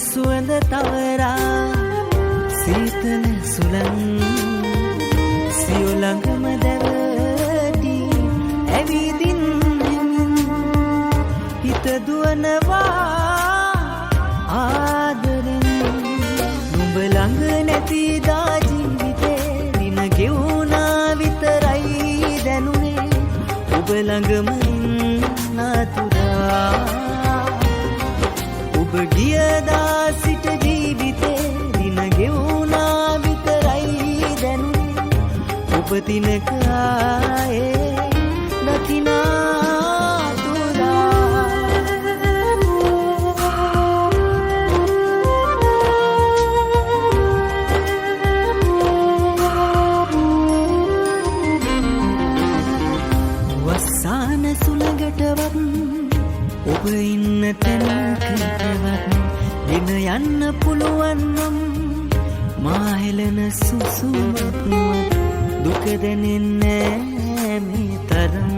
සුවඳ තවරා සීතල සුලන් සියෝ ළඟම දැවටි ඇවිදින් හිත දුවනවා ආදරෙන් නුඹ ළඟ නැතිදා ජීවිතේ දින ගෙවුණා විතරයි දැනුනේ ඔබ ළඟම ඉන්නතුරා ඔබ ගියදා සිට ජීවිතේ දින ගෙවුණා විතරයි දැනුනේ ඔබ දිනක ආයේ වස්සාන සුළඟටවත් ඔබ ඉන්න තැනකවත් ගෙන යන්න පුළුවන් නම් මා හෙළන සුසුමක් දුක දැනෙන්නේ මේ තරම්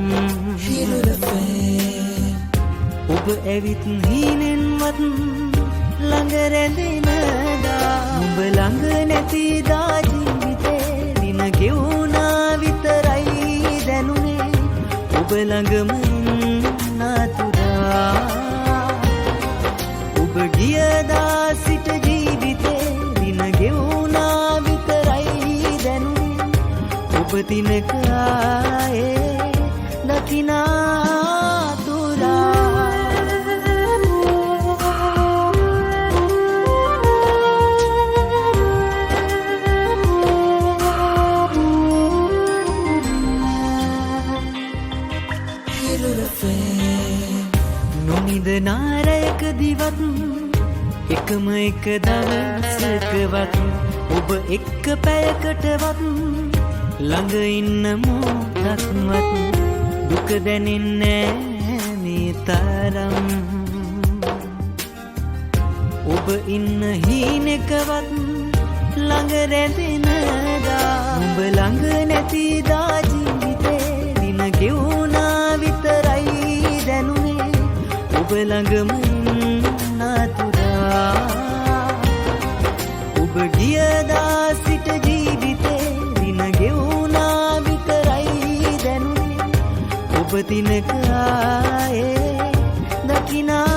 ඔබ ඇවිත් හීනෙන්වත් ළඟ රැඳෙනදා ඔබ ළඟ නැතිදා ජීවිතේ දින ගෙවුණා විතරයි දැනුනේ ඔබ ළඟම ඉන්නතුරා ඔබ ගියදා සිට ජීවිතේ දින ගෙවුණා විතරයි දැනුනේ ඔබ දිනක ආයේ දකිනාතුරා නොනිදනාරයක දිවත් එකම එක දවසකවත් ඔබ එක්ක පැයකටවත් ළඟ ඉන්න මොහොතක්වත් දුක දැනෙන්නේ මේ තරම් ඔබ ඉන්න හීනෙකවත් ළඟ රැඳෙනදා ඔබ ළඟ නැතිදා ජීවිතේ දින ගෙවුණා විතරයි දැනුනේ ඔබ ළඟම ඉන්නතුරා ඔබ ගියදා සිට ජීවිතේ දින ගෙවුණා විතරයි දැනුනේ ඔබ දිනක ආයේ දකිනා